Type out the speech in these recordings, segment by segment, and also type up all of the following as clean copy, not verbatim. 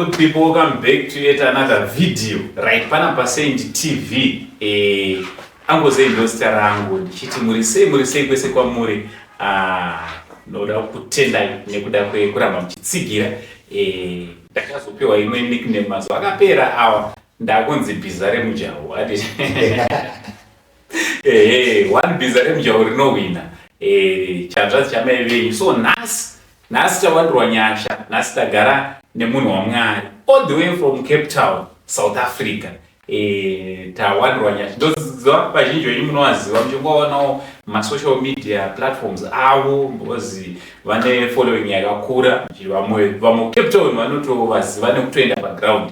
good people, welcome back to yet another video. Right, pana Passendi TV. Angoze ndosta rangu ndichiti murisei kwese kwamuri noda kutenda nekuda kuramba muchitsigira ndakazopewa imwe nickname mazuva akapera awa ndakunzi Bizarre Mujaho ati one Bizarre Mujaho rinowina chanzvadzi chamai venyu. So nhasi tawandirwa nyasha, nhasi tagara nemunhu waMwari all the way from Cape Town, South Africa. Tawandirwa nyasha ndoziva vazhinji venyu munovaziva muchingovaonawo masocial media platforms avo because vane following yakakura. Vamwe Cape Town vanotovaziva nekutoenda paground.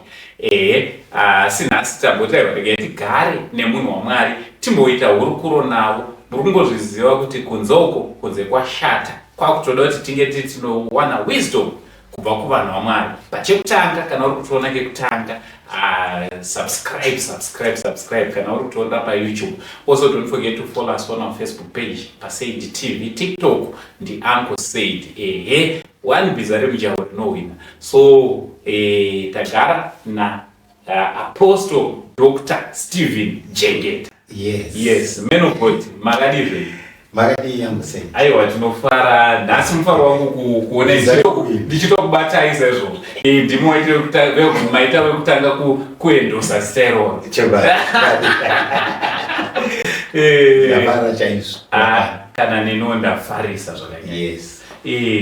Asi nhasi tambotairwa regai tigare nemunhu waMwari timboita hurukuro navo. Muri kungozviziva kuti kunze uko kunze kwashata, kwakutoda kuti tinge tinowana wisdom kubva kuvanhu vaMwari. Pachekutanga kana uri kutoona kekutanga subscribe kana uri kutoona paYouTube. Also don't forget to follow us on our Facebook page Passendi TV, TikTok ndi Uncle Said. One Bizarre Mujaho rinowina. So tagara na Apostle Dr. Stephen Jengeta. Yes, man of God, makadizve. Makadi yangu sei. Aiwa tinofara, nhasi mufaro wangu kuona ndichitokubata izvezvo. Ndimo maita wekutanga kuendosa steroid. Chebara. Ndafara chaizvo. Kana neno ndafarisa zvakanyanya. Yes.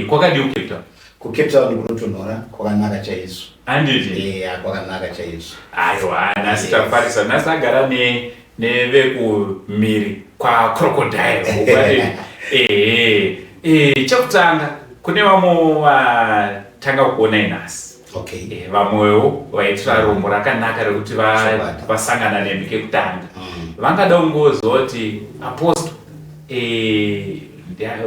Kwakadi Cape Town. Cape Town kunotonhora kwakanaka chaizvo. Handiti? Kwakanaka chaizvo. Aiwa, nhasi tafarisa, nhasi agara nevekumhiri kwa Crocodile. Chekutanga kune vamwe vatanga kuona nhasi. Vamwewo vaitira rombo rakanaka rekuti vasangana nemi kekutanga. Vangada kungoziva kuti Apostle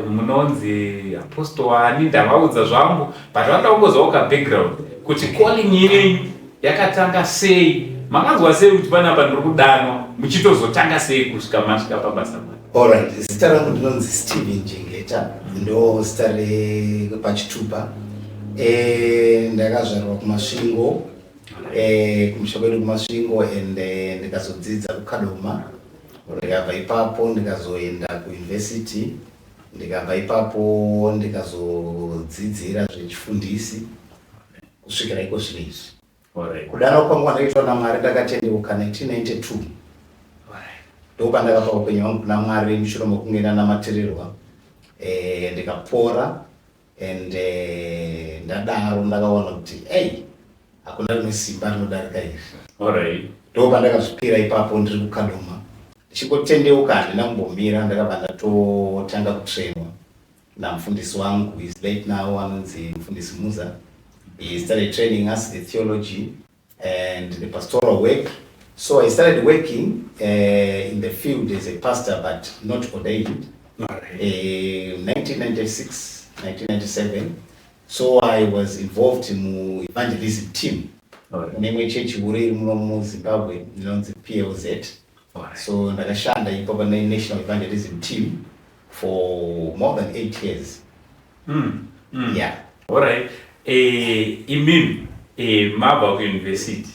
munonzi Apostle wani, ndavaudza zvangu but vanoda kungozivawo kabackground kuti calling yenyu yakatanga sei. Makanzwa sei kuti panapa ndiri kudanwa muchitozotanga sei kusvika masvika pabasa mari? Alright, zita rangu ndinonzi Stephen Jengeta, ndo zita repachitupa. Ndakazvarwa kuMasvingo, kumusha kwedu kuMasvingo, and ndikazodzidza kuKadoma. Ndikabva ipapo ndikazoenda kuuniversity, ndikabva ipapo ndikazodzidzira zvechifundisi kusvikira iko zvinezvi. Kudanwa kwangu kwandakaitwa naMwari ndakatendeuka 1992. Ndopandakapa upenyu hwangu kuna Mwari mushure mokunge ndanamatirwa. Ndikapora and ndadaro ndakaona kuti hakuna rimwe simba rinodarika iri. Ndopandakazvipira ipapo ndiri kuKadoma. Ndichingotendeuka handina kumbomira, ndakabva ndatotanga kutrainwa namufundisi wangu, who is late now, anonzi Mufundisi Muza. He started training us the theology and the pastoral work. So I started working in the field as a pastor, but not ordained. 1996, 1997. So I was involved in the evangelism team. Nemwe church uri mu Zimbabwe, inonzi PLZ. So ndakashanda ipapo na national evangelism team for more than 8 years. Yeah. Alright. Imimi mabva kuuniversity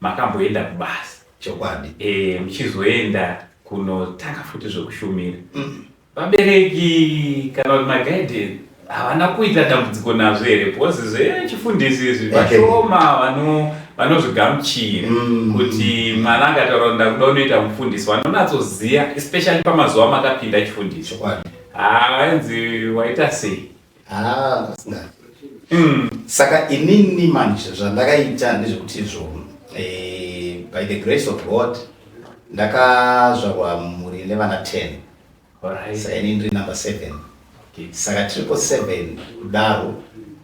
makamboenda kubasa chokwadi. Muchizoenda kunotanga futi zvokushumira. Vabereki kana kuti magaidi havana kuita dambudziko nazvo here because zvechifundisi izvi vashoma vanozvigamuchira kuti mwana angataura kuti ndakuda unoita mufundisi vanonatsoziva, especially pamazuva makapinda chifundisi. Vainzi waita sei? Saka inini manje zvandakaita ndezvekuti by the grace of God ndakazvarwa muri nevana 10. Saka ini ndiri number 7. Saka 777 kudaro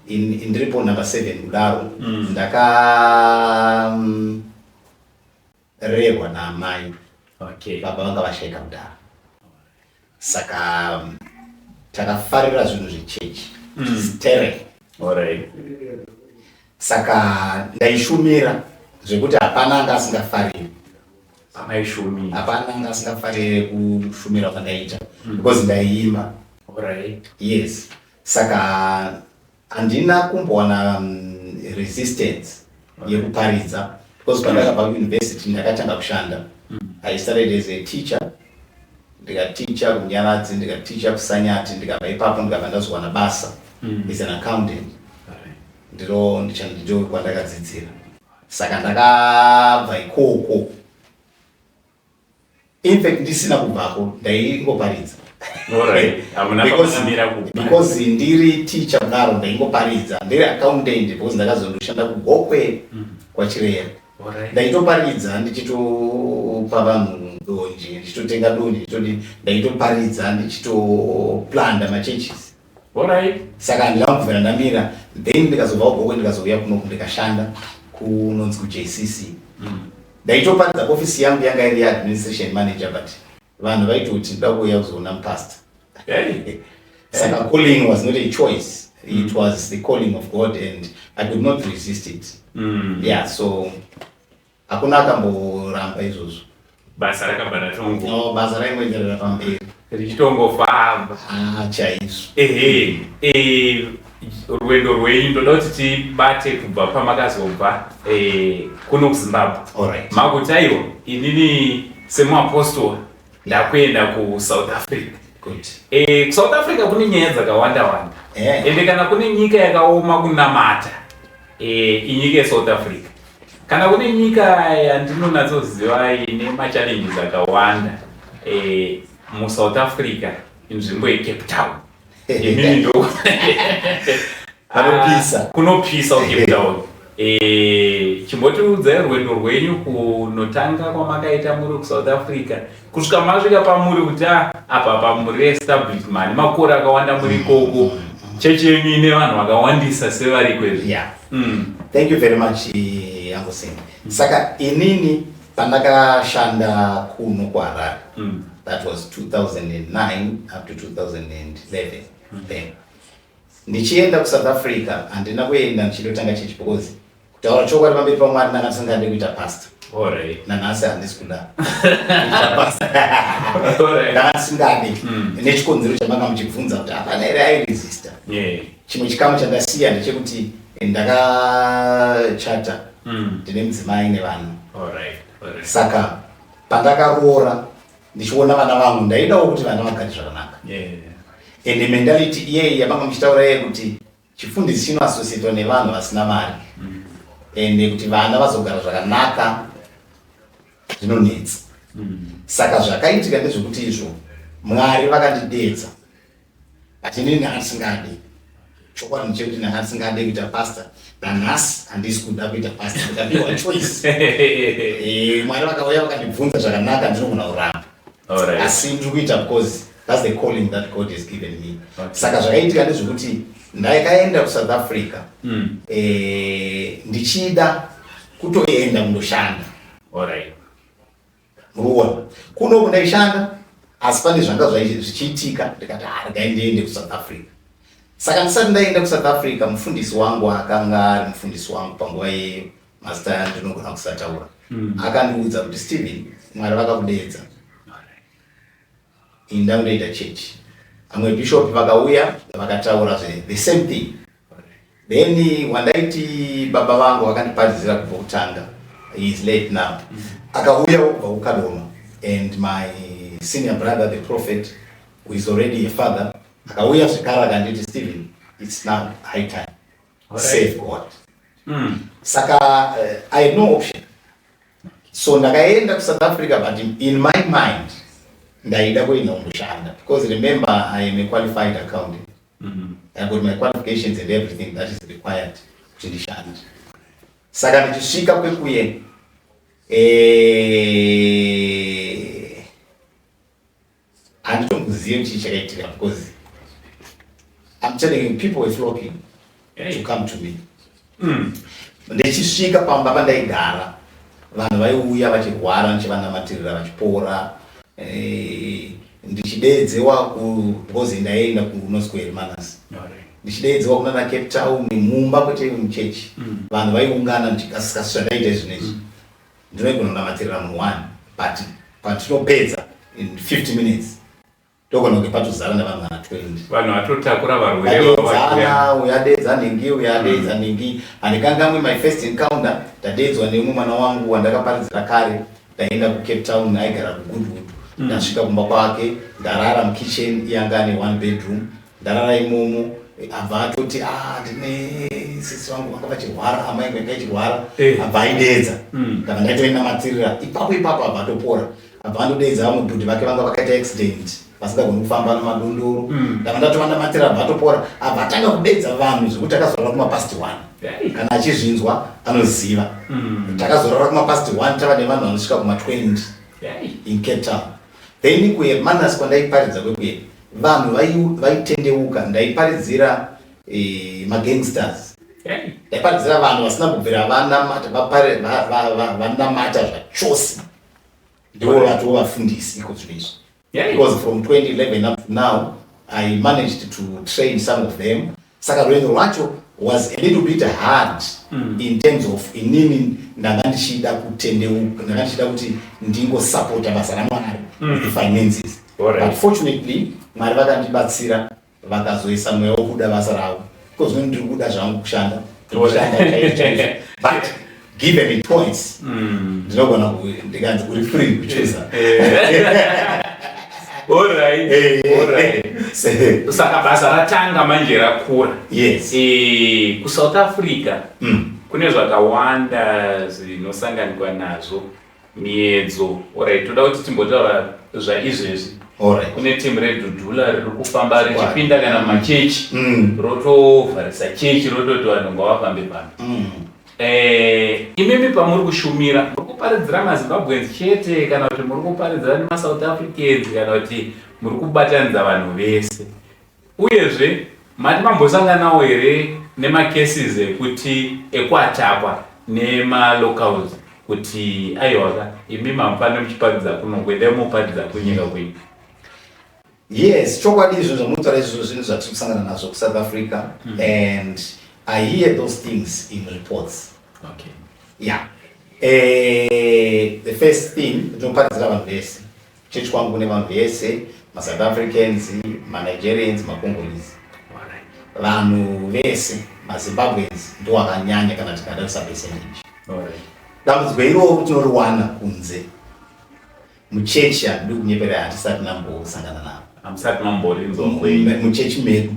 indiripo number 7 kudaro ndakarerwa naamai. Baba vanga vashaika kudaro. Saka takafarira zvinhu zvechechi stereo. Saka ndaishumira zvekuti hapana anga asingafariri. Hapana anga asingafariri kushumira kwandaita because ndaiimba. Yes. Saka handina kumbowana resistance yekuparidza, because pandakabva kuuniversity ndakatanga kushanda. I started as a teacher, ndikaticha kunyaradzi, ndikaticha kusanyati, ndikabva ipapo ndikabva ndazowana basa as an accountant. Ndiro kwandakadzidzira. Saka ndakabva ikoko. In fact, ndisina kubvako ndaingoparidza. Because ndiri teacher kudaro ndaingoparidza, ndiri accountant because ndakazondoshanda kugokwe kwaChirera. Ndaitoparidza ndichitopa vanhu donje, ndichitotenga donje, ndaitoparidza ndichitoplanda machurches. Saka ndakabvira ndamira, then ndikazobva kugokwe ndikazouya kuno ndikashanda kunonzi kuJCC. Ndaitoparidza office yangu yanga iri administration manager, but vanhu vaitoti ndoda kuuya kuzoona mupastor. Saka calling was not a choice, it was the calling of God and I could not resist it. Yeah, so hakuna akamboramba izvozvo. Basa rakabva tongo. No, basa raingoenderera pamberi richitongofamba. Chaizvo. Rwendo rwenyu ndoda kuti tibate kubva pamakazobva kuno kuZimbabwe. Alright. Makutaiwo inini semuapostori ndakuenda kuSouth Africa. Good. South Africa kune nyaya dzakawanda wanda. Ende kana kune nyika yakaoma kunamata, inyika yeSouth Africa. Kana kune nyika yandinonatsoziva ine machallenges akawanda muSouth Africa, inzvimbo yeCape Town. Inini ndo kunopisa kuCape Town. Chimbotiudzai rwendo rwenyu kunotanga kwamakaita muri kuSouth Africa kusvika masvika pamuri kuti apa pamuri establishment makore akawanda muri ikoko, chechi yenyu ine vanhu vakawandisa sevari kwezvi. Yeah. Thank you very much, Angosen. Saka inini pandakashanda kuno kuHarare, that was 2009 up to 2011. Then ndichienda kuSouth Africa handina kuenda ndichindotanga chechi because kutaura chokwadi pamberi paMwari ndakasingade kuita pastor. Nanhasi handisi kuda kuita pastor. Ndakasingade nechikonzero chamanga muchibvunza kuti hapana here airesista. Chimwe chikamu chandasiya ndechekuti ndakachata, ndine mudzimai nevanhu. Saka pandakaroora ndichiona vana vangu ndaidawo kuti vana vagare zvakanaka. And mentality iyeyi yamanga muchitaura yekuti chifundisi chinoassociatwa nevanhu vasina mari. And kuti vana vazogara zvakanaka zvinonetsa. Saka zvakaitika ndezvekuti izvo Mwari vakandidedza. Ati ndini handisingade. Chokwadi ndechekuti handisingade kuita pastor. Nanhasi handisi kuda kuita pastor. Ndikapiwa choice. Mwari vakauya vakandibvunza zvakanaka ndinogona kuramba. Asi ndiri kuita because that's the calling that God has given me. Saka zvakaitika ndezvekuti ndakaenda kuSouth Africa ndichida kutoenda kundoshanda. Muruona kuno kundaishanda asi pane zvanga zvichiitika ndikati ndiende kuSouth Africa. Saka ndisati ndaenda kuSouth Africa mufundisi wangu akanga ari mufundisi wangu panguva yemazita yandinogona kusataura akandiudza kuti Stephen, Mwari vakakudedza, inda kundoita chechi. Amwe bishop vakauya vakataura the same thing. Then wandaiti baba vangu vakandiparidzira kubva kutanga, he is late now. Akauya kubva kuKadoma, and my senior brother the prophet who is already a father akauya zvikara akanditi Stephen, it's now high time. Save God. Saka I had no option. So ndakaenda kuSouth Africa, but in my mind ndaida kuenda kundoshanda because remember I am a qualified accountant. I got my qualifications and everything that is required to ndishande. Saka ndichisvika kwekuye handitongoziva kuti chakaitika because I'm telling you people were flocking to come to me. Ndichisvika pamba pandaigara vanhu vaiuya vachirwara ndichivanamatirira vachipora. Ndichidedzewa because ndaenda kuNorth Hermanas. Ndichidedzewa kuna naCape Town mumba kwete muchechi. Vanhu vaiungana ndichikasika zvandaita izvonizvi. Ndinoigona kunamatirira munhu 1 but ndinopedza in 50 minutes ndogona kupatuzana nevanhu kana 20 vanhu vatotakura varwere uyadedza ningi handikangamwe my first encounter ndadedzwa nemumwe mwana wangu wandakaparidzira kare ndaenda kuCape Town aigara kuGoodwood ndasvika kumba kwake ndarara mukitchen yanga ane 1 bedroom ndarara imomo abva atoti ndine sisi wangu vanga vachirwara amai vangu vanga vachirwara abva aidedza ndabva ndaitoinamatirira ipapo abva atopora abva andodedza vamwe bhudhi vake vanga vakaita accident vasingagoni kufamba namadondoro ndabva ndatovandamatirira abva atopora abva atanga kudedza vanhu zvekuti akazorora kumapast 1 kana achizvinzwa anoziva takazorora kumapast 1 tava nevanhu vanosvika kuma20 in Cape Town. Then kuHermanus kwandaiparidza kwekwe vanhu vaitendeuka ndaiparidzira magangsters ndaiparidzira vanhu vasina kubvira vanamata zvachose ndivo vatova vafundisi iko zvinizvi because from 2011 up to now I managed to train some of them. Saka rwendo rwacho was a little bit hard in terms of inini ndanga ndichida kutendeuka, ndanga ndichida kuti ndingosupporta basa raMwari with the finances. But fortunately Mwari vakandibatsira vakazoisa mweya wekuda basa ravo because when ndiri kuda zvangu kushanda but given it points ndinogona ndikanzi uri free kuchoose. Alright. Saka basa ratanga manje rakura. Yes. Ku South Africa kune zvakawanda zvinosanganikwa nazvo miedzo. Alright, toda kuti timbotaura zvaizvezvi. Alright. Kune timu reDudula riri kufamba richipinda kana machechi rotovharisa chechi rototi vanhu ngavafambe pano. Imimi pamuri kushumira muri kuparidzira maZimbabweans chete kana kuti muri kuparidzira nemaSouth Africans kana kuti muri kubatanidza vanhu vese, uyezve mati mambosanganawo here nemacases ekuti ekuatakwa nemalocals kuti aiwaka imi mamufane muchiparidza kuno kuenda muparidza kunyika kwenyu? Yes, chokwadi izvo zvamunotaura izvo zvinhu zvatiri kusangana nazvo kuSouth Africa and I hear those things in reports. Okay. Yeah. The first thing, ndinoparidzira vanhu vese. Church kwangu kune vanhu vese, maSouth Africans, maNigerians, maCongolese. Alright. Vanhu vese, maZimbabweans ndo vakanyanya kana tikatarisa percentage. Alright. Dambudziko iroro tinoriwana kunze. Muchechi handidi kunyeperera hatisati nambosangana navo. Hamusati mamborinzwa kwenyu? Muchechi medu.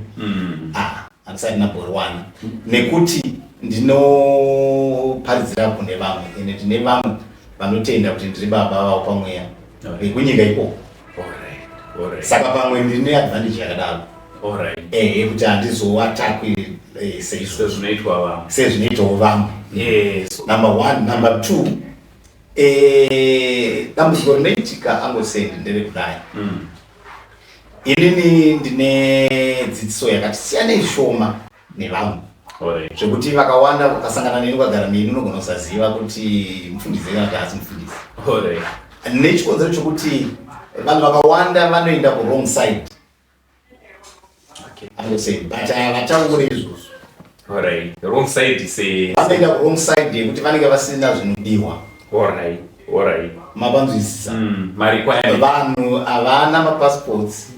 Hatisati namboriwana. Nekuti ndinoparidzira kune vamwe ende tine vamwe vanotenda kuti ndiri baba vavo pamweya vekunyika ikoko. Saka pamwe ndine advantage yakadaro kuti handizowatakwi sezvinoitawo vamwe. Number 1. Number 2, dambudziko rinoitika angosendi nderekudai. Inini ndine dzidziso yakati siyanei shoma nevamwe zvekuti vakawanda vakasangana neni ukagara neni unogona kusaziva kuti mufundisi kana kuti hasi mufundisi. Nechikonzero chokuti vanhu vakawanda vanoenda ku-wrong side. But havataure izvozvo. Wrong side say vanoenda ku-wrong side yekuti vanenge vasina zvinodiwa. Mapanzwisisa. Vanhu havana mapassports.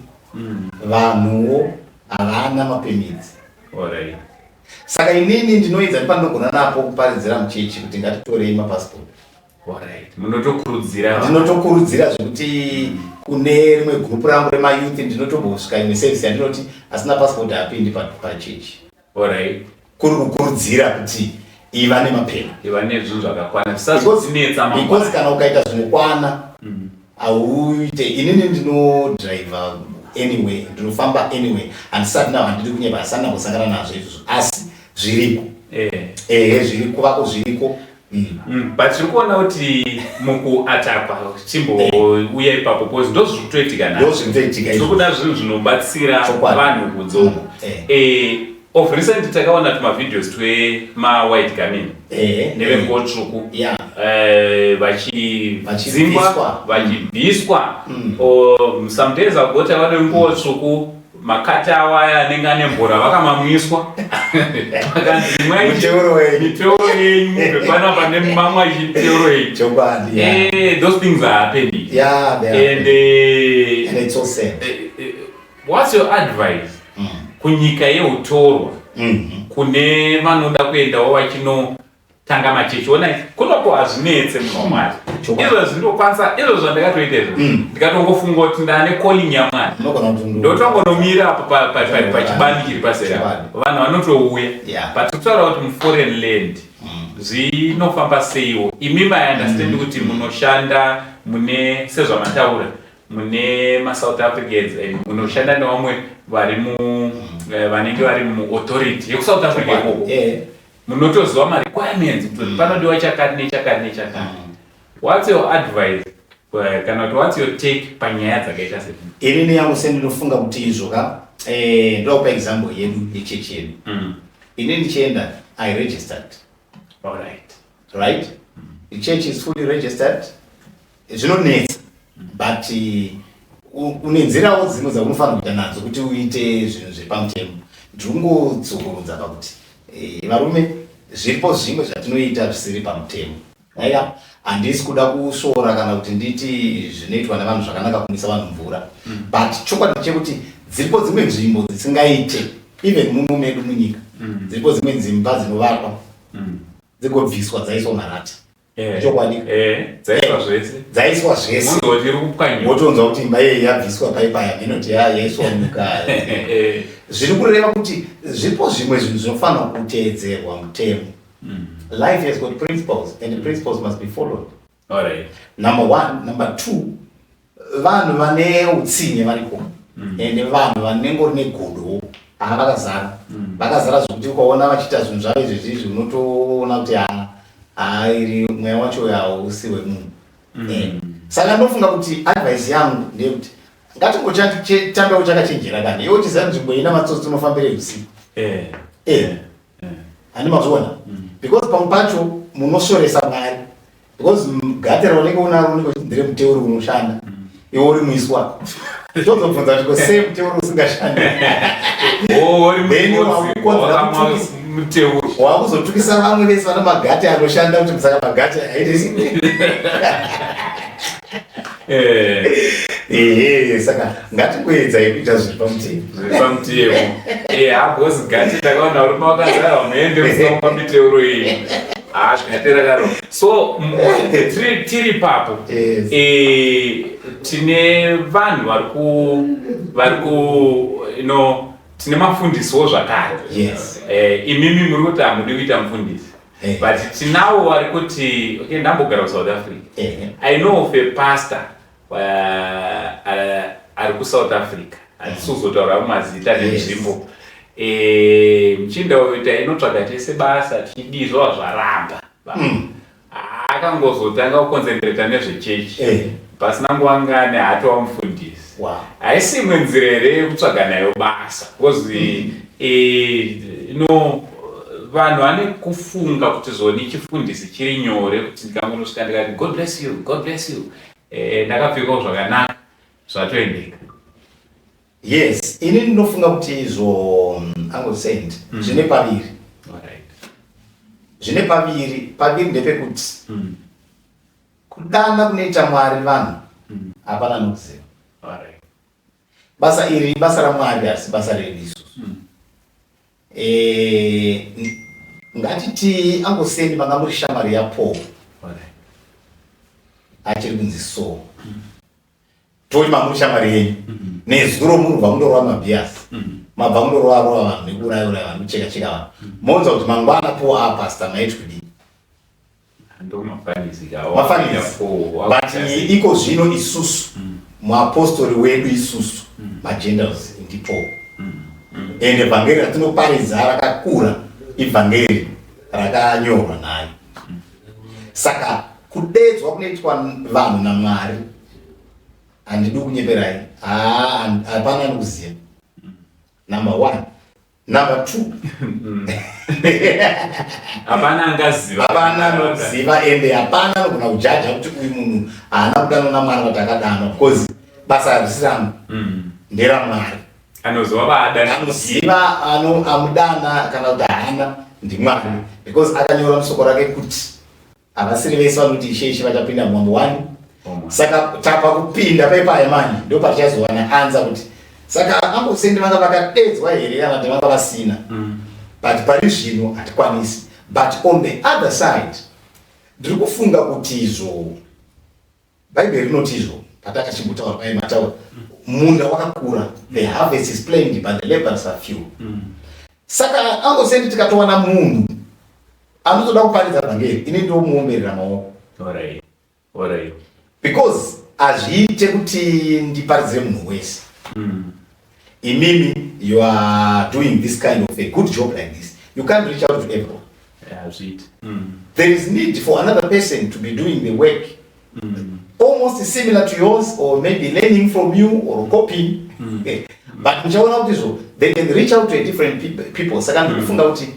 Vanhuwo havana mapermits. Saka inini ndinoedza nepandinogona napo kuparidzira muchechi kuti ngatitorei mapassport. Ndinotokurudzira zvekuti kune rimwe group rangu remayouth ndinotombosvika imwe service yandinoti asina passport haapindi pachechi. Kuri kukurudzira kuti iva nemapeni. Because kana ukaita zvinokwana auite. Inini ndinodriver anyway, ndinofamba anyway, handisati nawo handidi kunyepa, asati nambosangana nazvo izvozvo, asi zviriko. Zviriko vako zviriko. But tiri kuona kuti mukuatakwa chimbouya ipapo because ndo zviri kutoitika nazvo. Tiri kuda zvinhu zvinobatsira vanhu kudzomo. Of recent takaona tumavideos twema-white garment nevenguwo tsvuku vachidzingwa vachibviswa. Some days ago takaona nguwo tsvuku makata awaya anenge ane mvura vakamamwiswa vakanzi miteuro yenyu mubvepana pane mamwe achiteuro yenyu. Those things are happening. And it's so sad. what's your advice kunyika yeutorwa kune vanoda kuendawo vachinotanga machechi? Ona kunoko hazvinetse munhu waMwari. Izvo zvindokwanisa, izvo zvandakatoita izvo ndikatongofunga kuti ndane calling yaMwari, ndotongonomira pachibani chiri pasera, vanhu vanotouya but kutaura kuti muforeign land zvinofamba seiwo. Imi maunderstand kuti munoshanda mune sezvamataura mune maSouth Africans munoshanda nevamwe vanenge vari muauthority yekuSouth Africa ikoko, munotoziva marequirements kuti panodiwa chakati nechakati nechakati. What's your advice kana kuti what's your take panyaya dzakaita sei? Inini yangu sendinofunga kuti izvoka ndopa example yedu yechechi yedu. Inini ndichienda I registered. All right. The church is fully registered. Zvinonetsa but unenzirawo dzimwe dzaunofanira kuita nadzo kuti uite zvinhu zvepamutemo. Ndikungodzokorudza pakuti varume zviripo zvimwe zvatinoita zvisiri pamutemo. Aiya, handisi kuda kusvora kana kuti nditi zvinoitwa nevanhu zvakanaka kumisa vanhu mvura, but chokwadi chekuti dziripo dzimwe nzvimbo dzisingaite even muno medu munyika. Dziripo dzimwe dzimba dzinovakwa dzigobviswa dzaiswa marata. Chokwadi dzaiswa zvese wotonzwa kuti imba iyi yabviswa paipaya inoti yaiswa muka. Zviri kureva kuti zviripo zvimwe zvinhu zvinofanira kuteedzerwa mutemo. Life has got principles and the principles must be followed. All right. Number one. Number two, vanhu vane utsinye variko and vanhu vanengori negodo vakazara zvokuti ukaona vachiita zvinhu zvavo izvezvizvi unotoona kuti iri mweya wacho hausi wemunhu. Saka ndofunga kuti advice yangu ndeyekuti ngatingotambewo chakachenjera kani iwe uchiziva nzvimbo ina matsotsi unofambire usiku. Handi mazviona? Because pamwe pacho munoshoresa Mwari, because gate raunenge unaro unenge uchindire muteuro unoshanda iwe uri muiswa. Tozobvunza kuti sei muteuro usingashandi? Wakuzotukisa vamwe vese vana magate anoshanda kuti saka magate haitisi. Saka ngatingoedzai kuita zviri pamutemo. Hagozi gati ndakaona uri makazara unoende musoma miteuro iyi. Zvikatera karo. So tiri papo tine vanhu tine mafundisiwo zvakare. Imimi muri kuti hamudi kuita mufundisi. But tinawo vari kuti ndambogara kuSouth Africa. I know of a pastor ari kuSouth Africa. Hatisizotaura mazita nenzvimbo. Mchinda uita inotsvaga tese basa tichidizwa zvaramba. Akangozotanga kuconcentrata nezvechechi. Pasina nguva ngani hatova mufundisi. Haisi imwe nzira here yekutsvaga nayo basa. Because vanhu vane kufunga kuti zoni chifundisi chiri nyore kuti ndikangonosvika ndikati God bless you, God bless you. Ndakapfekawo zvakanaka zvatoendeka. Yes, ini ndinofunga kuti izvo angosend zvine paviri. Zvine paviri ndepekuti kudana kunoita Mwari vanhu hapana nokuziva. Basa iri basa raMwari asi basa redu isusu. Ngatiti angosendi manga muri shamwari yaPaul achiri kunzi Saul. Toi mamuri shamwari yenyu nezuro munhu bva kundorova mabhiasi mabva kundorova vanhu nekuuraya vanhu kucheka vanhu monza kuti mangwana Paul apasta maiti kudii mafanisi. But iko zvino isusu muapostori wedu isusu magenders ndi Paul. Ende vhangeri ratinoparidza rakakura ivhangeri rakanyorwa naye. Saka kudedzwa kunoitwa vanhu naMwari handidi kunyeperai, hapana anokuziva. Number one. Number two, hapana anokuziva ende hapana anogona kujaja kuti uyu munhu haana kudanwa naMwari kuti akadanwa, because basa harisi rangu nderaMwari. Anoziva amudana kana kuti haana ndiMwari, because akanyora musoko rake kuti havasiri vese vanoti ishe vachapinda mumambo wani. Saka tapa kupinda paipaya mani ndo patichazowana anza kuti Saka Ambosendi vanga vakadedzwa here kana kuti vanga vasina. But pari zvino hatikwanisi. But on the other side, ndiri kufunga kuti izvo Bible rinoti izvo patakachimbotaura paimataura munda wakakura, the harvest is plenty but the laborers are few. Saka Ambosendi tikatowana munhu anotoda kuparidza vhangeri, ini ndo muomberera maoko. Alright. Because azviite kuti ndiparidzire munhu wese. Imimi, you are doing this kind of a good job like this. You can't reach out to everyone. There is need for another person to be doing the work almost similar to yours, or maybe learning from you or copying. But they can reach out to a different people. Saka ndikufunga kuti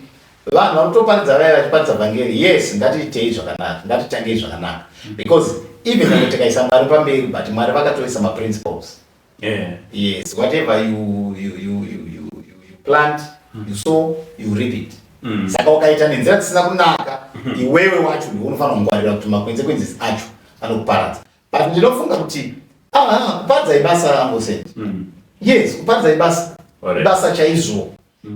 vanhu vanotoparidza vaya vachiparidza vhangeri, yes, ngatiitei zvakanaka, ngatitange zvakanaka. Because even though tikaisa Mwari pamberi, but Mwari vakatoisa maprinciples. Yes, whatever you plant, you sow, you reap it. Saka ukaita nenzira dzisina kunaka, iwewe wacho unofanira kungwarira kuti makwenzi acho anokuparadza. But ndinofunga kuti kuparadza ibasa Ambosendi. Yes, kuparadza ibasa. Ibasa chaizvo.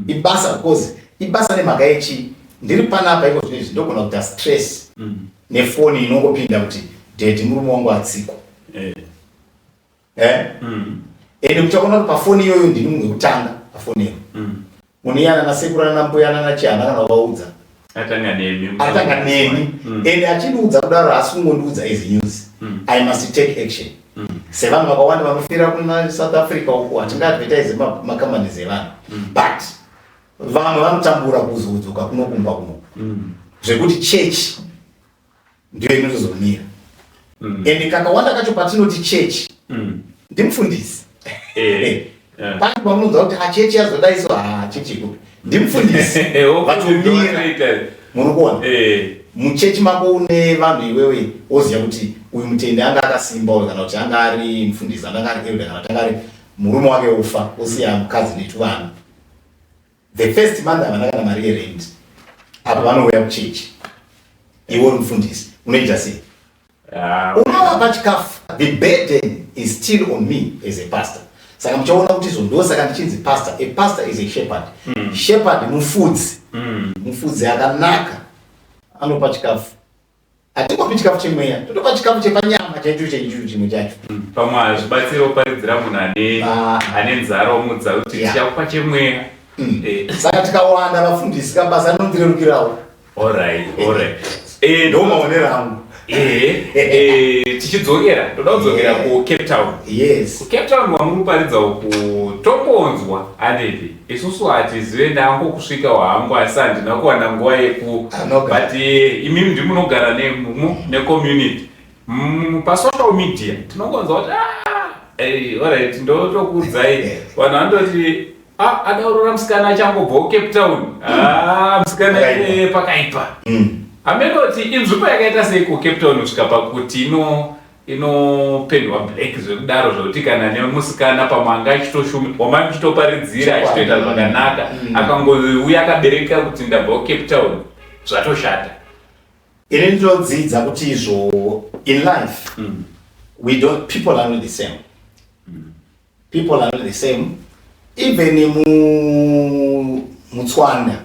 Ibasa because ibasa nemhaka yechi ndiri panapa iko zvinezvi ndogona kuita stress nefoni inongopinda kuti dedi murume wangu atsikwa. Ende muchaona kuti pafoni iyoyo ndini munhu wekutanga pafoni iyo. Muniyana nasekura namboyana nachihana kana vaudza. Atanga nemi. Ende achindiudza kudaro asi kungondiudza as news. I must take action. Sevanhu vakawanda vanofira kuna South Africa uko hatingaadvertise makamanizi evanhu. But vanhu vanotambura kuzudzuka kunokumba kuno. Zvekuti church ndiyo inotozomira. Ende kakawanda kacho patinoti church ndimufundisi. Pantu pamunonzwa kuti chechi yazodaiso chechi kupi ndimufundisi vatomira munokuona muchechi mako une vanhu iwewe oziva kuti uyu mutende anga akasimba uyu kana kuti anga ari mufundisi anga ari elder kana kuti anga ari murume wake ufa osiya mukadzi netu vanhu. The first month havana kana mari yerent apo vanouya kuchechi iwe uri mufundisi unoita sei? Unovapa chikafu. The burden is still on me as a pastor. Saka muchaona kuti izvo ndosaka ndichinzi pastor. A pastor is a shepherd. Shepherd mufudzi. Mufudzi akanaka anopa chikafu. Hatingopi chikafu chemweya, totopa chikafu chepanyama chaicho chimwe chacho. Pamwe hazvibatsira kuparidzira munhu ane nzara omudza kuti tichakupa chemweya. Saka tikawanda vafundisi kabasa rinondirerukirawo. Alright. Ndo maonero angu. Tichidzokera, toda kudzokera kuCape Town. Yes. kuCape Town wamuriparidza uku tombonzwa Anedi. Isusu hatizive ndango kusvika hwangu asi handina kuwana nguva yeku. But imimi ndimunogara necommunity. Pasocial media tinongonzwa kuti alright ndotokuudzai vanhu vanototi adaurora musikana achangobva kuCape Town. Musikana pakaipa. Amenoti inzvimbo yakaita sei kuCape Town kusvika pakuti inopendwa black zvekudaro zvokuti kana nemusikana pamwe anga achitoshuma wamai muchitoparidzira achitoita zvakanaka akangouya akabereka kuti ndabva kuCape Town zvatoshata. Ini ndinodzidza kuti izvo in life people are not the same. People are not the same. Even mutswana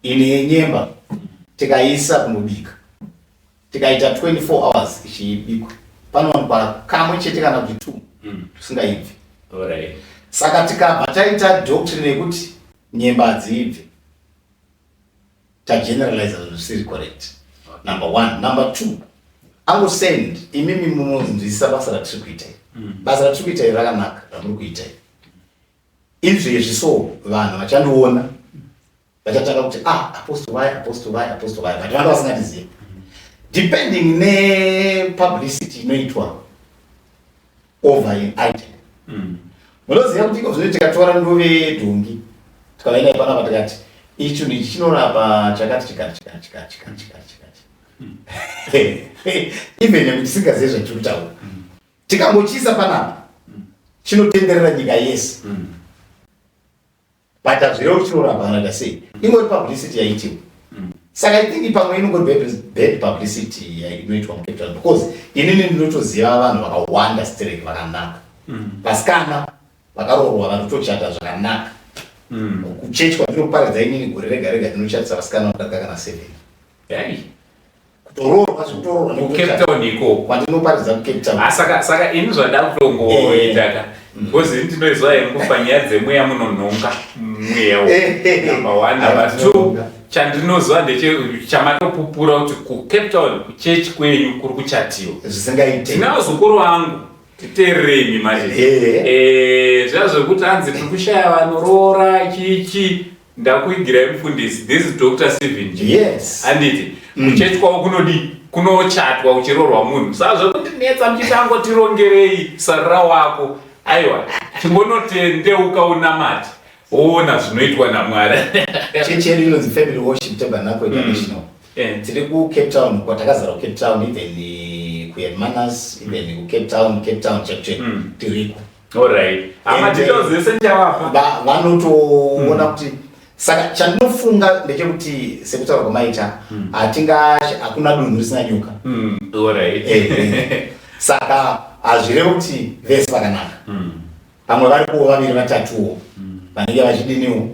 ine nyemba tikaisa kunobika tikaita 24 hours ichibikwa panowanikwa kamwe chete kana kuti 2 tusingaibvi. Saka tikabva taita doctrine yekuti nyemba hadzibvi tageneralize zvisiri correct. Number 1. Number 2, Ambosendi imimi munonzwisisa basa ratiri kuita iri. Basa ratiri kuita iri rakanaka ramuri kuita iri. Izvezvi so vanhu vachandiona vachatanga kuti apostle vai but vanga vasingatizivi. Depending nepublicity inoitwa over in item. Munoziva kuti iko zvino tikatora ndove dhongi tikavaenda ipanapa tikati ichi chinhu ichi chinorapa chakati chikati. Even nekuti tisingazive zvatiri kutaura tikangochiisa panapa chinotenderera nyika yese. But hazvireva kuti chinorapa kana tasei ingori publicity yaitiwa. Saka I think pamwe inongori bad publicity inoitwa muCape Town because inini ndinotoziva vanhu vakawanda straight vakanaka. Vasikana vakarorwa vanotochata zvakanaka. Kuchechi kwatinoparidza inini gore rega rega tinochatisa vasikana vakadaka kana 7. Kutororwa zvekutororwa kuCape Town iko kwatinoparidza kuCape Town. Saka ini zvada kutongoitaka because ndinoizwa yekufanya dzemweya munonhonga mweya number 1 number 2 chandinozwa ndeche chamatopupura kuti kuCape Town kuchechi kwenyu kuri kuchatiwa zvisingaite. Tinazukuru wangu titereremi manje zvazvokuti hanzi tiri kushaya vanorora chichi ndakuigirai mufundisi. This is Dr. Stephen G. Yes. Anditi kuchechi kwavo kunodi kunochatwa uchirorwa munhu saka zvokuti netsa muchitangotirongerei sarira wako aiwa chimbonotendeuka unamati woona zvinoitwa naMwari. Chechi yedu inonzi Family Worship Tabernacle International. Tiri kuCape Town kwatakazara kuCape Town even kuHermanas even kuCape Town Church tiriko. Alright. Amadetails ese ndavapa vanotoona kuti saka chandinofunga ndechekuti sekutaura kwamaita hakuna dunhu risina nyoka. Alright. Saka hazvireva kuti vese vakanaka. Vamwe varipo vaviri vatatuwo vanenge vachidiniwo.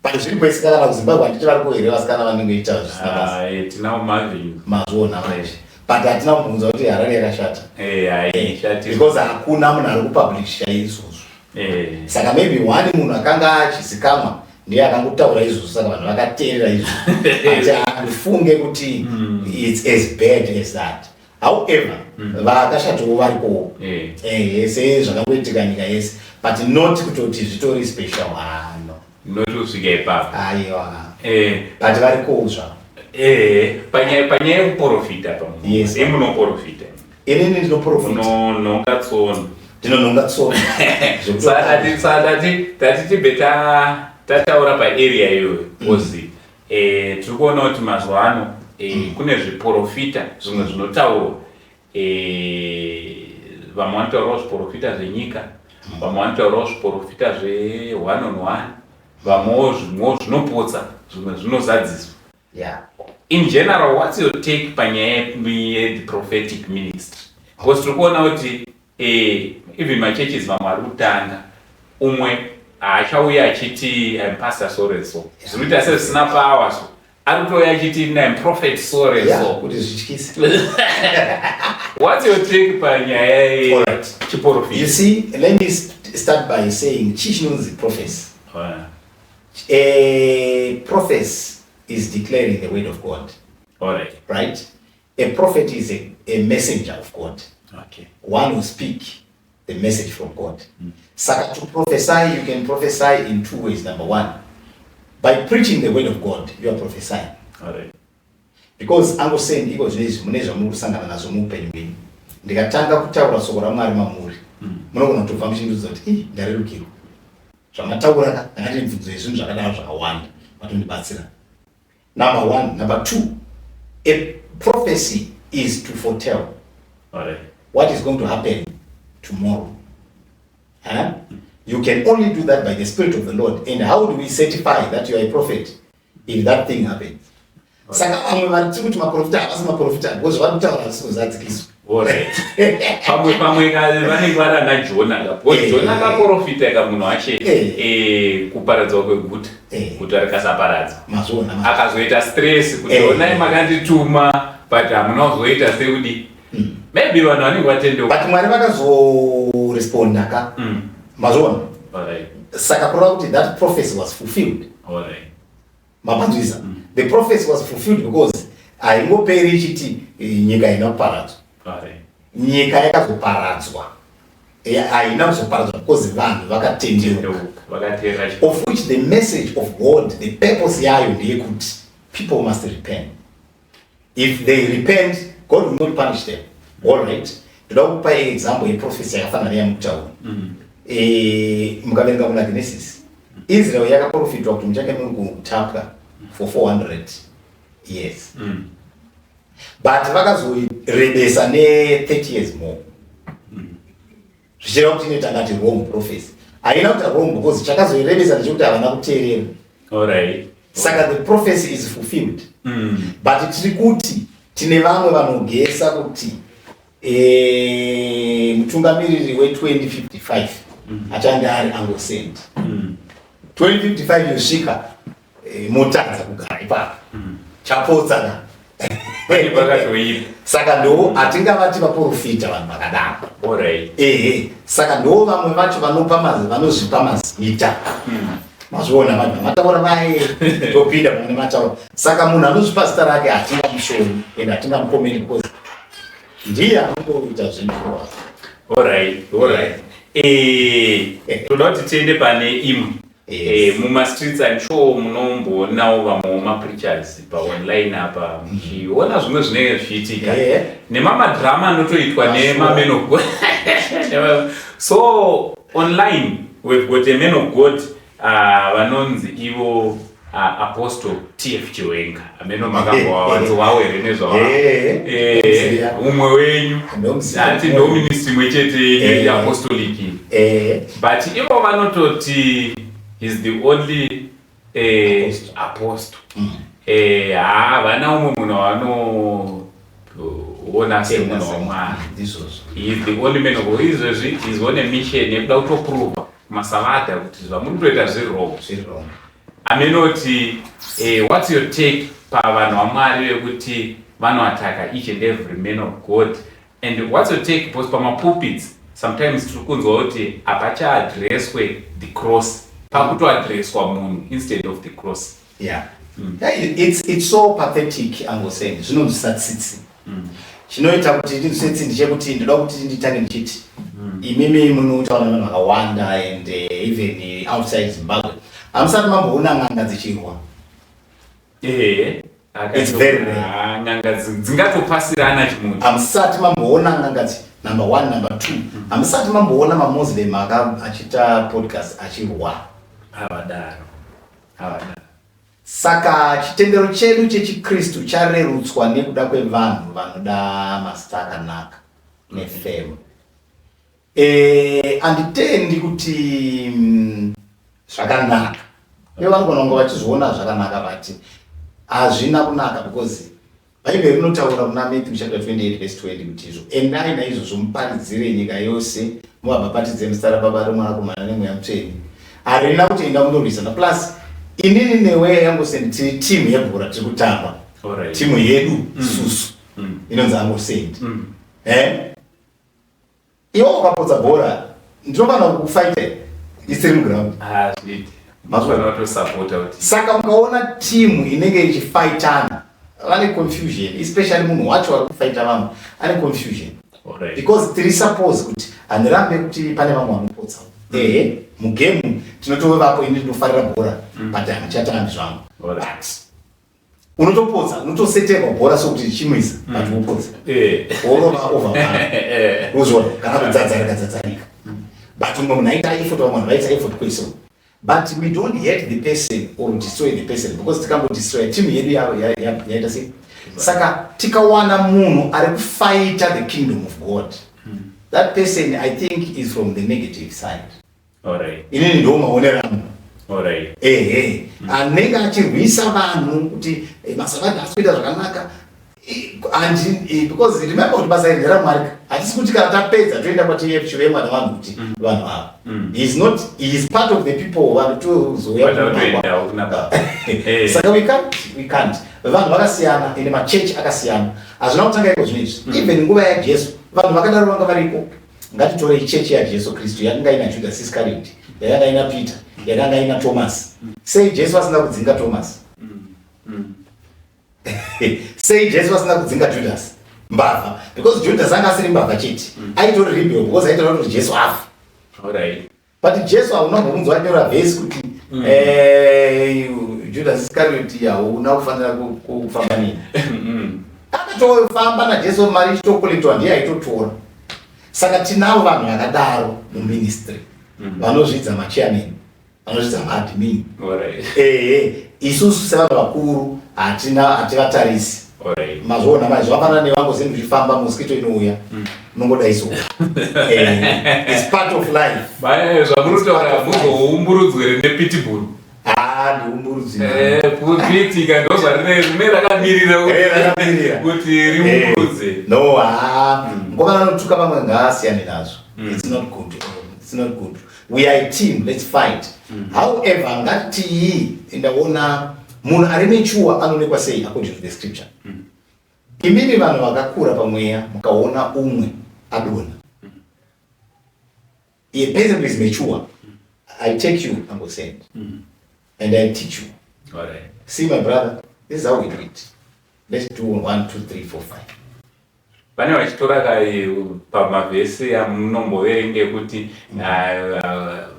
Pazviri paisikana kuZimbabwe handiti varipo here vasikana vanenge ita zvisina basa. Tinavo Marvin. Mazvona manje. But hatina kubvunza kuti Harare yakashata. Haishati. Because hakuna munhu ari kupublisha izvozvo. Saka maybe one munhu akanga achizikamwa ndiye akangotaura izvozvo saka vanhu vakateerera izvozvo. Ati handifunge kuti it's as bad as that. However, vakashatowo varipowo. Yese zvakangoitika nyika yese. But not kutoti zvitori special hano. Not kusvika ipapo. Aiwa. But varikowo zvavo. Panyaya yekuprofita pamunhu. Yes. Munoprofita. Inini ndinoprofita. Unonhonga tsono. Ndinonhonga tsono. Saka tati tibve tataura paarea iyoyo because tiri kuona kuti mazuva ano kune zviprofita zvimwe zvinotaurwa vamwe vanotaurawo zviprofita zvenyika, vamwe vanotaurawo zviprofita zve1 on 1, vamwewo zvimwewo zvinopotsa, zvimwe zvinozadziswa. In general, what's your take panyaya yeprophetic ministry? Because tiri kuona kuti even machurches vamwe vari kutanga umwe haachauya achiti I'm pastor so and so zvinoita sezvisina power so ari kutoya achiti I'm prophet so and so kuti zvityise. What's your take panyaya yechiprofita? You see, let me start by saying chinonzi prophecy. A prophet is declaring the word of God. Alright. Right? A prophet is a messenger of God. Okay. One who speak the message from God. Saka to prophesy, you can prophesy in 2 ways. Number 1, by preaching the word of God, you are prophesying. Alright. Because I'm saying iko zvinezvi mune zvamusangana nazvo muupenyu hwenyu. Ndikatanga kutaura soko raMwari mamuri, munogona kutobva muchindudza kuti ndarerukirwa. Zvamataura ndakati mibvunzo yezvinhu zvakadaro zvakawanda matondibatsira. Number 1. Number 2, a prophecy is to foretell what is going to happen tomorrow. You can only do that by the Spirit of the Lord. And how do we certify that you are a prophet if that thing happens? Saka vamwe vari kuti maprofita havasi maprofita because vari kutaura zvisingozadzikiswa. Pamwe vanenge varana Jona because Jona akaprofita kamunhu wache kuparadzwa kweguta guta rikasaparadzwa. Akazoita stress kuti onai makandituma but hamuna kuzoita sekudi maybe vanhu vanenge vatendeuka. But Mwari vakazoresponda ka. Mazona. Saka kureva kuti that prophecy was fulfilled. Mapanzwisa. The prophecy was fulfilled because haingoperi ichiti nyika ina kuparadzwa. Nyika yakazoparadzwa. Haina kuzoparadzwa because vanhu vakatendeuka. Of which the message of God, the purpose yayo ndeyekuti people must repent. If they repent, God will not punish them. Alright. Ndoda kupa example yeprofesi yakafanana neyamutaura. Mukaverenga muna Genesis, Israel yakaprofitwa kuti muchake munokutapwa for 400 years. But vakazorebesa ne30 years more. Zvichireva kuti inetangati wrong prophecy. Haina kuita wrong because chakazoirebesa ndechekuti havana kuteerera. Saka the prophecy is fulfilled. But tiri kuti tine vamwe vanogesa kuti mutungamiriri we2055 achange ari angosend 2055 yosvika motadza kugara ipapo chapotsa na saka ndo atingavati vaprofita vanhu vakadaro. Saka ndo vamwe vacho vanozvipa mazita mazviona vanhu vamataura vai topinda pane mataura. Saka munhu anozvipa zita rake hatingamushori ende hatingamukomeni because ndiye anongoita zvinhu. Toda kuti tiende pane imwe mumastreets I'm sure munombonawo vamwe mapreachers paonline apa muchiona zvimwe zvinenge zvichiitika nemadrama anotoitwa nemamen of God. So online we've got a man of God vanonzi ivo Apostle TF Chiwenga ameno makambo wawo here nezvawo umwe wenyu ati ndo ministry mwechete apostolic but ivo vanototi is the only apostle havana umwe munhu wanoona semunhu waMwari. He is the only man of God. Izvezvi is on a mission yekuda kutoprova kumasavada kuti zvamurikutoita zviri wrong. Amenoti what's your take pavanhu vaMwari vekuti vanoataka each and every man of God, and what's your take because pamapulpits sometimes tiri kunzwa kuti hapachaadreswe the cross pakutoadreswa munhu instead of the cross. It's so pathetic. Angoseni zvinonzwisa tsitsi chinoita kuti ndinzwise ndechekuti ndoda kuti nditange ndichiti imimi munotaura navanhu vakawanda and even outside Zimbabwe hamusati mamboona n'anga dzichirwa. It's very rare. N'anga dzingatopasirana chimunhu. Hamusati mamboona n'anga number 1 number 2 hamusati mamboona mamuslim achita podcast achirwa. Havadaro. Saka chitendero chedu chechikristu charerutswa nekuda kwevanhu vanoda mazita akanaka nefemo. Handitendi kuti zvakanaka. Ivo vanogona kunge vachizviona zvakanaka but hazvina kunaka because Bhaibheri rinotaura kuna Matthew chapter 28 verse 20 kuti izvo endai naizvozvo muparidzire nyika yose muvabhabhatidze muzita raBaba neMwanakomana neMweya Mutsvene. Harina kuti enda kundorwisana plus inini newe Angosend tiri timu yebhora tiri kutamba. Timu yedu susu inonzi Angosend. Iwo ukapodza bhora ndinofanira kukufaita isiri muground. Saka ukaona timu inenge ichifaitana vane confusion, especially munhu wacho ari kufaita vamwe ane confusion because tiri suppose kuti handirambe kuti pane vamwe vanopodza. Mugemu tinotovapo ini ndinofarira bhora but hamuchatambi zvangu but unotopodza unotoseterwa bhora sokuti richimwisa but wopodza worova over uzvona kana kudzadza rikadzadzarika but umwe munhu aita effort vamwe vanhu vaita effort kwese. But we don't hate the person or destroy the person because tikambo destroy team yedu yaita sei. Saka tikawana munhu ari kufighta the kingdom of God, that person I think is from the negative side. Inini ndo maonera munhu. Anenge achirwisa vanhu kuti masavada asikuita zvakanaka because remember kuti basa iri raMwari hatisi kuti kana tapedza toenda kwaTF Chiwenga navanhu kuti vanhu ava he is part of the people vari tozoya. Saka we can't vanhu vakasiyana ende machechi akasiyana hazvina kutanga iko zvinezvi. Even nguva yaJesu vanhu vakadaro vanga varipo. Ngatitorei chechi yaJesu Kristu yakanga ina Judas Iscariot, yakanga ina Peter, yakanga ina Thomas. Sei Jesu asina kudzinga Thomas? Sei Jesu asina kudzinga Judas mbavha because Judas anga asiri mbavha chete aitori rebel because aitaura kuti Jesu afa. But Jesu hauna kubvunzwa anyora vhesi kuti Judas Iscariot hauna kufanira kufamba nini. Akatofamba naJesu mari ichitokoletwa ndiye aitotora. Saka tinavo vanhu vakadaro muministry vanozvidza machairman vanozvidza maadmin. Isusu sevanhu vakuru hativatarisi. Mazvoona manje vafanana nevangoseni kuchifamba mosquito inouya unongoda iso. It's part of life. Zvamunotaura muzoumburudzwe nepitbull. Ndiumburudzi. Kuitika ndo zvarine rakamirira kuti riumburudze. No, ngoma anotuka vamwe ngaasiyane nazvo. It's not good. we are a team, let's fight. However, ngati ndaona munhu ari mature anoonekwa sei according to the scripture. Imini vanhu vakakura pamweya mukaona umwe adona. A person is mature. I take you, Uncle Saint, and I teach you. All right. See, my brother, this is how we do it. Let's do 1, 2, 3, 4, 5. Pane vachitora pamavhesi amunomboverenge kuti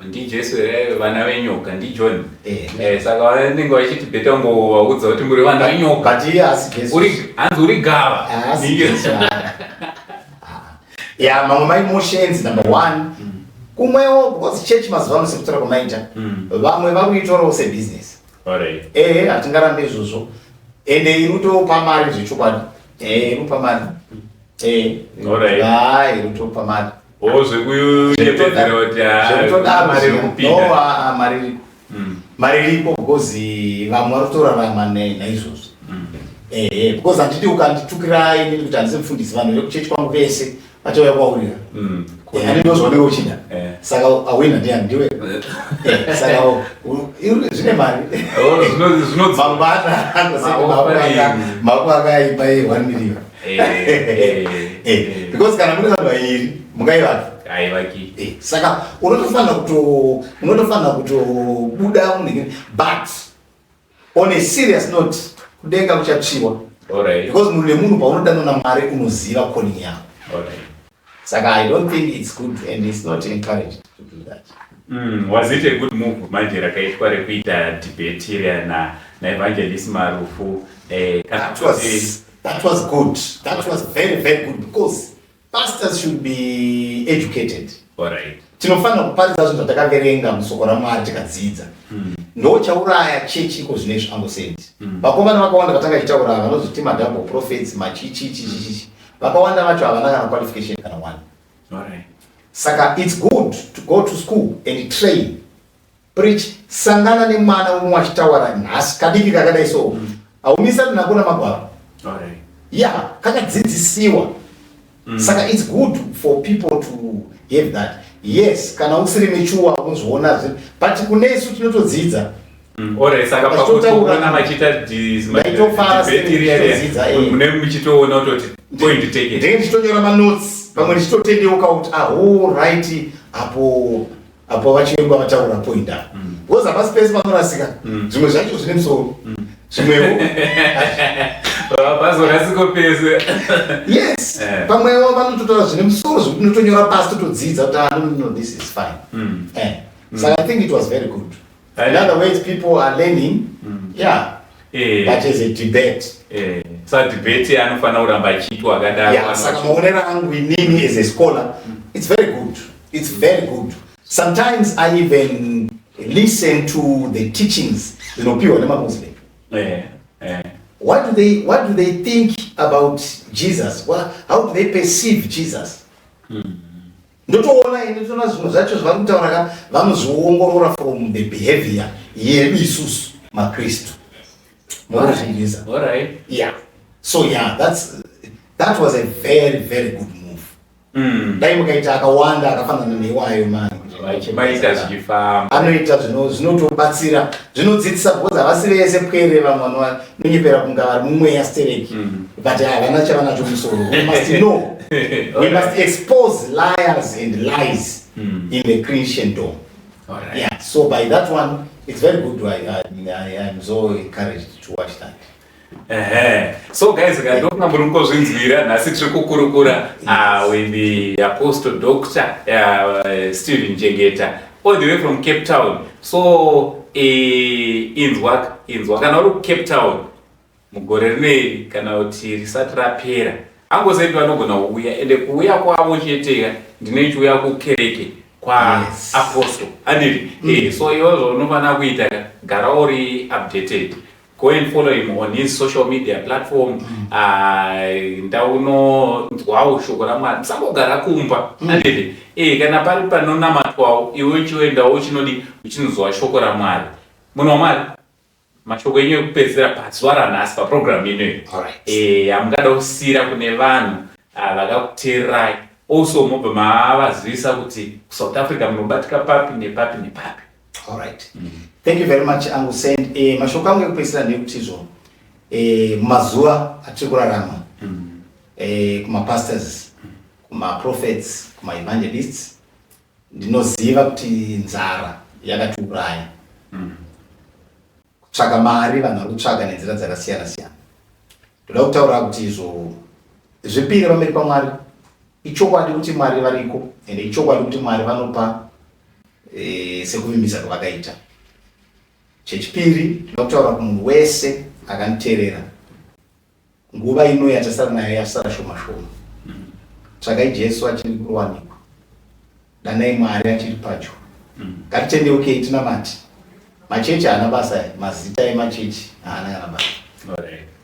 ndiJesu here vana venyoka ndiJohn. Saka vanenge vachiti bheta ungovaudza kuti muri vana venyoka. But here hanzi uri gava. Yeah, my emotions number 1. Kumwewo because church mazuva ano sekutora kwamaita. Vamwe vakuitorawo sebusiness. Alright. Hatingarambe izvozvo. Ende irutopa mari zvechokwadi. Irupa mari. Alright. Irutopa mari. Zvekuyepedzera kuti mari iripo because vamwe varutorarama naizvozvo. Because handiti ukanditukira ini kuti handisi mufundisi vanhu vekuchechi kwangu vese vachauya kwaurira. Handinozvaunenge uchida. Saka awina ndiani ndiwe. Saka zvine mari. Maoko akaipa 1 million. Because kana muri vanhu vairi mungaivaka. Haivaki. Saka unotofanira kutobuda munhu. But on a serious note kudenga kuchatsviwa. Because munhu nemunhu paunodanwa naMwari unoziva calling yako. Saka I don't think it's good and it's not encouraged to do that. Was it a good move manje rakaitwa rekuita debate here na Evangelist Marufu? That was good. That was very, very good because pastors should be educated. Alright. Tinofanira kuparidza zvinhu zvatakaverenga musoko raMwari tikadzidza. Ndochauraya chechi iko zvinezvi Uncle Saint. Vakomana vakawanda vatanga chitaura vanozoti madouble prophets machichi. Vakawanda vacho havana kana qualification kana 1. Alright. Saka it's good to go to school and train. Preach. Sangana nemwana umwe achitaura nhasi kadiki kakadai so. Aumisani nakuna magwaro. Alright. Yeah, kakadzidzisiwa. Saka it's good for people to have that. Yes, kana usiri mature unozviona zvinhu. But kunesu tinotodzidza. Alright, saka pakutoona machita debate mune muchitoona kutoti point take. Ndenge ndichitonyora manotes, pamwe ndichitotendeuka kuti right apo vachirungu vataura point apo. Because hapasi pese panorasika. Zvimwe zvacho zvine musoro. Zvimwewo. Pazorasiko pese. Yes. Pamwewo vanototaura zvine musoro zvokuti unotonyora pasi totodzidza kuti no, this is fine. So I think it was very good. In other words, people are learning. That is a debate. So debate anofana kuramba achiitwa akadaro. Saka maonero angu inini as a scholar, it's very good. It's very good. Sometimes I even listen to the teachings, people Muslim. What do they think about Jesus? How do they perceive Jesus? Ndotoona inotona zvinhu zvacho zvavanokutaura vanozviongorora from the behavior yedu isusu maKristu. Munozvingiza. Alright. Yeah. So that was a very, very good move. Dai mukaita akawanda akafanana neiwayo mani. Vachimaita zvichifamba. Anoita zvinotobatsira, zvinodzidzisa because havasi vese pwere vamwe vanonyepera kunga vari mumweya stereki. But havana chavanacho musoro. We must know. We must expose liars and lies in the Christendom. Alright. Yeah. So by that one, it's very good. I am so encouraged to watch that. So guys, ndokunga muri mukozvinzwira nhasi tiri kukurukura with the Apostle Dr. Stephen Jengeta all the way from Cape Town. So inzwa kana uri Cape Town mugore rineri kana kuti risati rapera Uncle vanogona kuuya ende kuuya kwavo chete ndine chiuya kukereke kwa Apostle andiri. So iwozvo unofanira kuita gara uri updated. Go and follow him on his social media platform. Ndaunodzwawo shoko raMwari musangogara kumba anditi. Kana pari panonamatwawo iwe uchiendawo uchinozwa shoko raMwari. Munhu waMwari mashoko enyu ekupedzisira pazuva ranhasi paprogramu inoyi. Hamungada kusiyira kune vanhu vakakuteererai also mobva mavazivisa kuti South Africa munobatika papi nepapi nepapi. All right. Thank you very much Uncle Saint. Mashoko angu ekupesera ndekutizvo mazuva atiri kurarama kuma pastors, kuma prophets, kuma evangelists ndinoziva kuti nzara yakatiuraya. Kutsvaga mari vanhu vari kutsvaga nenzira dzakasiyana siyana. Ndoda kutaura kuti izvo zvepiri pamberi paMwari ichokwadi kuti Mwari variko ende ichokwadi kuti Mwari vanopa sekuvimbisa kwavakaita. Chechipiri ndoda kutaura kumunhu wese akanditeerera nguva ino yatasara nayo yasara shoma shoma. Tsvagai Jesu achiri kuwanikwa, danai Mwari achiri padyo. Ngatitendeukei tinamate. Machechi haana basa, mazita emachechi haana kana basa.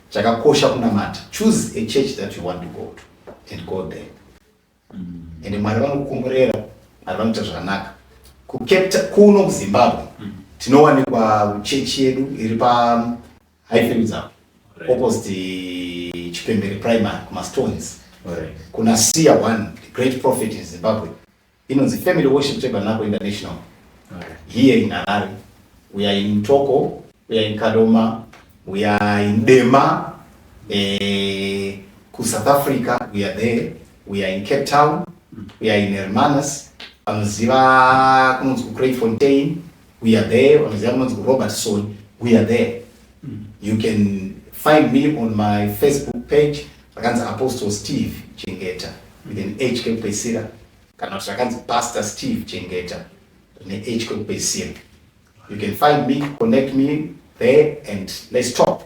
Chakakosha kunamata. Choose a church that you want to go to and go there. Ende Mwari vanokukomborera, Mwari vanoita zvakanaka. Kuno kuZimbabwe tinowanikwa chechi yedu iri pa Highfields apo, opposite Chipembere Primary kuma Stones. Kuna Sia One, the great prophet in Zimbabwe. Inonzi Family Worship Tabernacle International. Here in Harare, we are in Toko, we are in Kadoma, we are in Dema, South Africa, we are there, we are in Cape Town, we are in Hermanus, Amziva, Great Fontaine, we are there, Amziva, Robertson, we are there. You can find me on my Facebook page, Apostle Steve Chengeta, with an HK Pesira, Pastor Steve Chengeta, with an HK Pesira. You can find me, connect me there, and let's talk.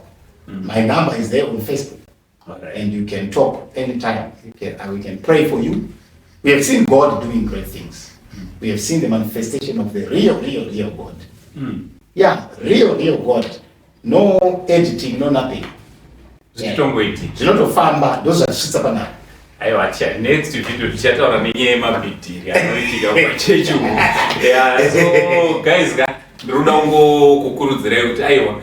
My number is there on Facebook. And you can talk anytime. We can pray for you. We have seen God doing great things. We have seen the manifestation of the real God. Yeah, real God. No editing, no nothing. Zvinotofamba ndozvatisvitsa panapa. Aiwa, next video tichataura nenyaya yemabhidhiri anoitika pachechi umu. So guys, ndinoda kukurudzirai kuti aiwa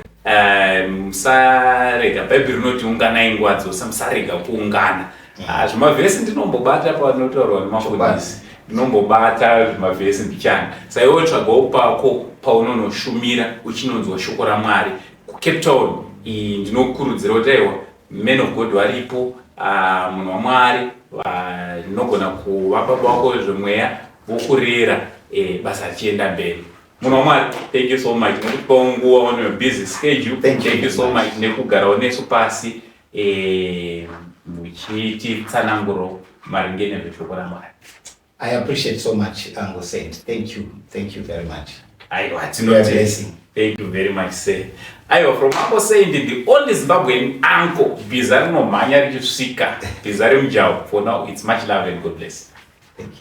musarega, Bhaibheri rinoti unganai nguva dzose, musarega kuungana. Zvimavhesi ndinombobata panotaurwa nemafundisi, ndinombobata zvimavhesi mbichana. Saka iwe tsvagawo pako paunonoshumira uchinonzwa shoko raMwari. Cape Town ndinokurudzira kuti aiwa men of God varipo, munhu waMwari vanogona kuvapa bako zvemweya vokurera basa richienda mberi. Munhu waMwari, thank you so much nekupa nguva on your busy schedule. Thank you so much nekugarawo nesu pasi muchiti tsananguro maringe nezveshoko raMwari. I appreciate so much, Uncle Saint. Thank you very much. Thank you very much, sir. From Uncle Saint, the only Zimbabwean uncle, Bizarre no Manya Sika, Bizarre Mjao. For now, it's much love and God bless. Thank you.